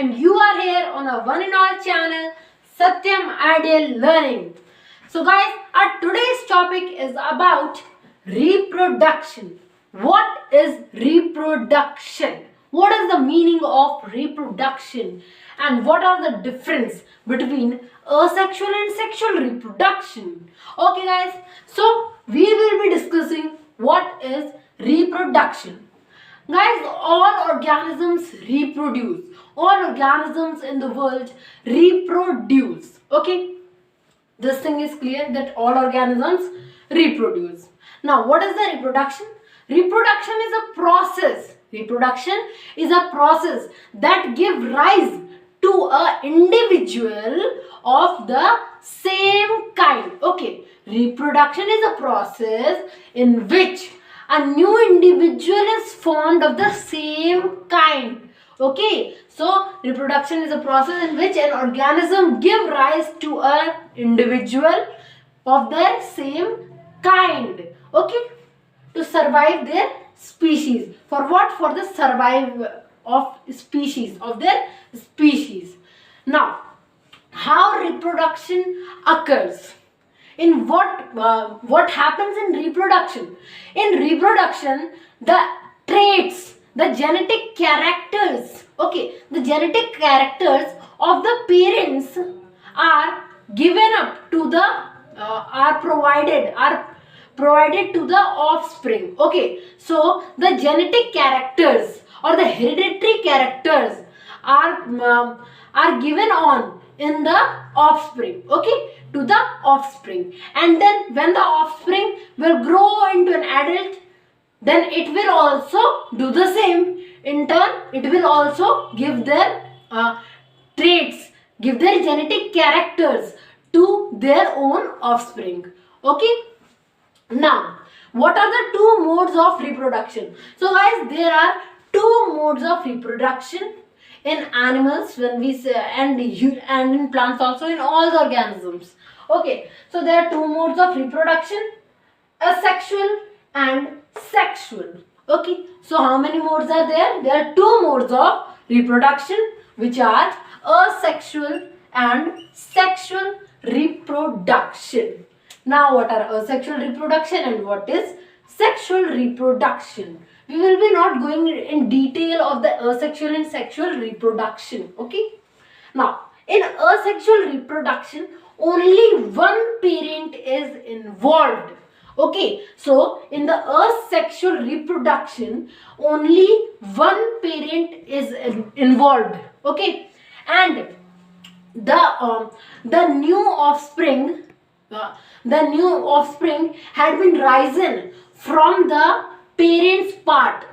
and you are here on our one and all channel, Satyam Ideal Learning. So guys, our today's topic is about reproduction. What is reproduction? What is the meaning of reproduction? And what are the difference between asexual and sexual reproduction? Okay guys, so we will be discussing what is reproduction. Guys, all organisms reproduce. All organisms in the world reproduce. Okay, this thing is clear that all organisms reproduce. Now, what is the reproduction? Reproduction is a process. Reproduction is a process that gives rise to an individual of the same kind. Okay, reproduction is a process in which a new individual is formed of the same kind. Okay, so reproduction is a process in which an organism gives rise to an individual of their same kind. Okay, to survive their species. For what? For the survival of species, of their species. Now, how reproduction occurs? In what happens in reproduction? In reproduction, the traits, the genetic characters, okay, the genetic characters of the parents are given up to the are provided to the offspring. Okay, so the genetic characters or the hereditary characters are given on in the offspring. Okay, to the offspring, and then when the offspring will grow into an adult, then it will also do the same. In turn, it will also give their traits, give their genetic characters to their own offspring. Okay, now what are the two modes of reproduction? So guys, there are two modes of reproduction in animals, when we say, and in plants also, in all the organisms. Okay, so there are two modes of reproduction, asexual and sexual. Okay, so how many modes are there? There are two modes of reproduction, which are asexual and sexual reproduction. Now, what are asexual reproduction and what is sexual reproduction? We will be not going in detail of the asexual and sexual reproduction. Okay. Now, in asexual reproduction, only one parent is involved. Okay. So, in the asexual reproduction, only one parent is involved. Okay. And the new offspring had been risen from the parent's part,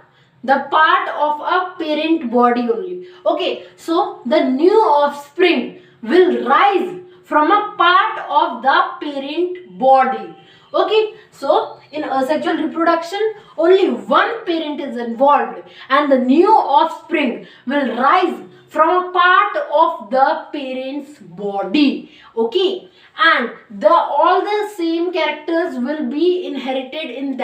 the part of a parent body only. Okay, so the new offspring will rise from a part of the parent body. Okay, so in asexual reproduction, only one parent is involved, and the new offspring will rise from a part of the parent's body. Okay, and all the same characters will be inherited in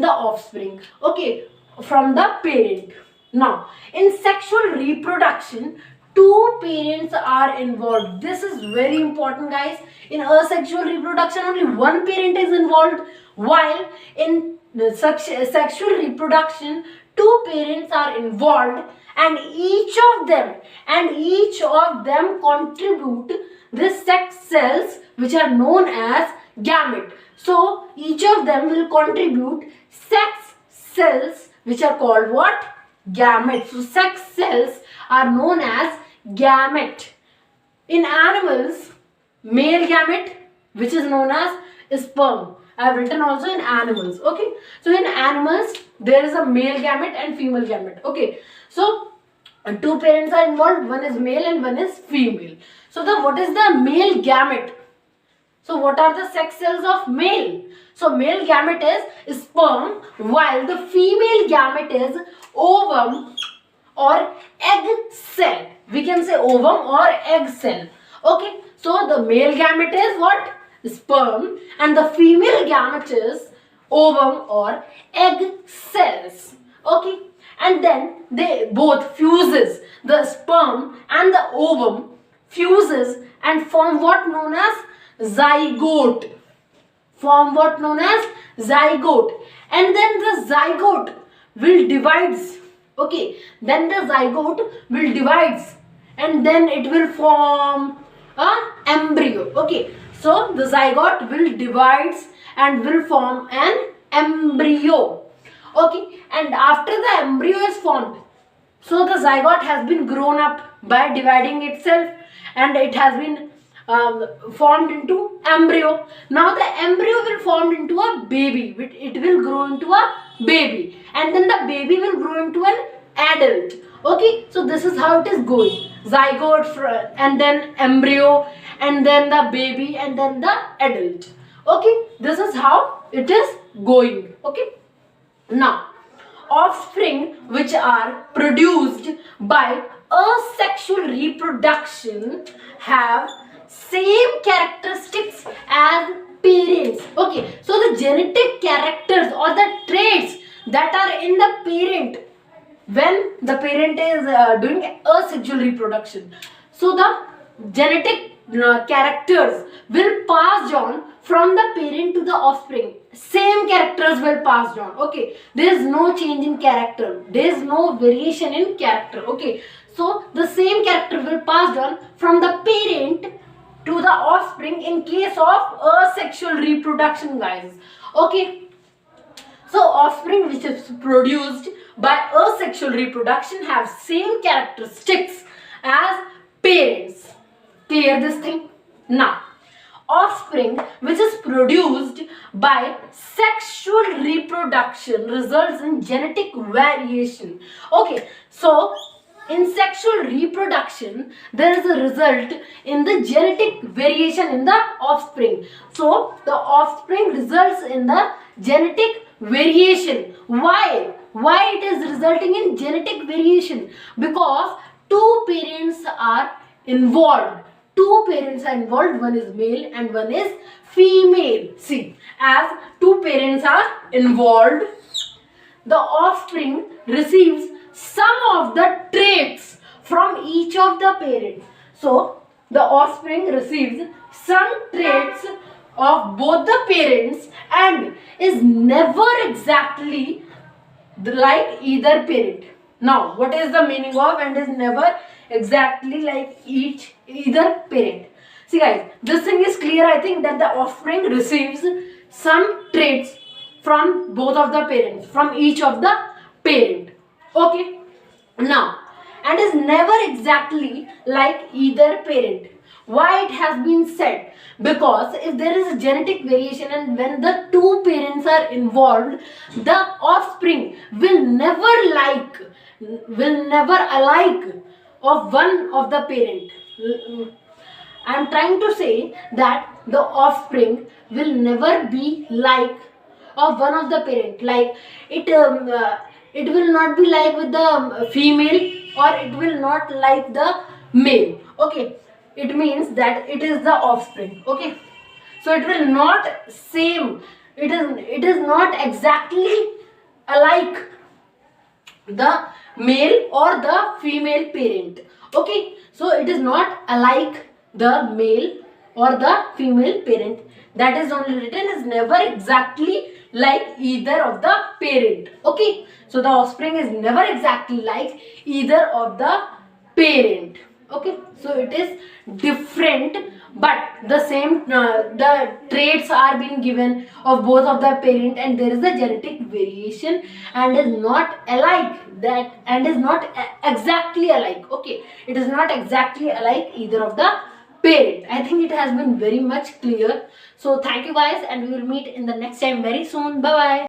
the offspring. Okay, from the parent. Now, in sexual reproduction, two parents are involved. This is very important, guys. In asexual reproduction, only one parent is involved, while in the sexual reproduction, two parents are involved, and each of them contribute the sex cells, which are known as gamete. So each of them will contribute sex cells, which are called what? Gamete. So sex cells are known as gamete. In animals, male gamete, which is known as sperm. I have written also in animals. Okay, so in animals there is a male gamete and female gamete. Okay, so two parents are involved, one is male and one is female. So what is the male gamete? So what are the sex cells of male? So male gamete is sperm, while the female gamete is ovum or egg cell. We can say ovum or egg cell. Okay, so the male gamete is what? Sperm, and the female gamete is ovum or egg cells. Okay, and then they both fuses. the sperm and the ovum fuses and form what known as zygote. Form what known as zygote. And then the zygote will divides. Okay, then the zygote will divides and then it will form a embryo. Okay, so the zygote will divides and will form an embryo. Okay, and after the embryo is formed, so the zygote has been grown up by dividing itself and it has been formed into embryo. Now the embryo will form into a baby. It will grow into a baby and then the baby will grow into an adult. Okay, so this is how it is going. Zygote and then embryo and then the baby and then the adult. Okay, this is how it is going. Okay, now offspring which are produced by asexual reproduction have same characteristics as parents. Okay, so the genetic characters or the traits that are in the parent when the parent is doing asexual reproduction, so the genetic characters will pass on from the parent to the offspring. Same characters will pass on. Okay, there is no change in character, there is no variation in character. Okay, so the same character will pass on from the parent to the offspring in case of asexual reproduction, guys. Okay, so offspring which is produced by asexual reproduction have same characteristics as parents. Clear this thing? Now, offspring which is produced by sexual reproduction results in genetic variation. Okay, so in sexual reproduction there is a result in the genetic variation in the offspring. So the offspring results in the genetic variation. Why it is resulting in genetic variation? Because two parents are involved. One is male and one is female. See, as two parents are involved, the offspring receives some of the traits from each of the parents. So the offspring receives some traits of both the parents and is never exactly like either parent. Now, what is the meaning of and is never exactly like either parent? See guys, this thing is clear. I think that the offspring receives some traits from both of the parents, from each of the parent. Okay, now, and is never exactly like either parent. Why it has been said? Because if there is a genetic variation and when the two parents are involved, the offspring will never alike of one of the parent. I am trying to say that the offspring will never be like of one of the parent. Like it will not be like with the female or it will not like the male. Okay, it means that it is the offspring. Okay, so it will not same. It is not exactly alike the male or the female parent. Okay, so it is not alike the male or the female parent. That is only written is never exactly like either of the parent. Okay, so the offspring is never exactly like either of the parent. Okay, so it is different, but the same the traits are being given of both of the parent and there is a genetic variation and is not alike that and is not exactly alike. Okay, it is not exactly alike either of the parent. I think it has been very much clear. So thank you guys and we will meet in the next time very soon. Bye bye.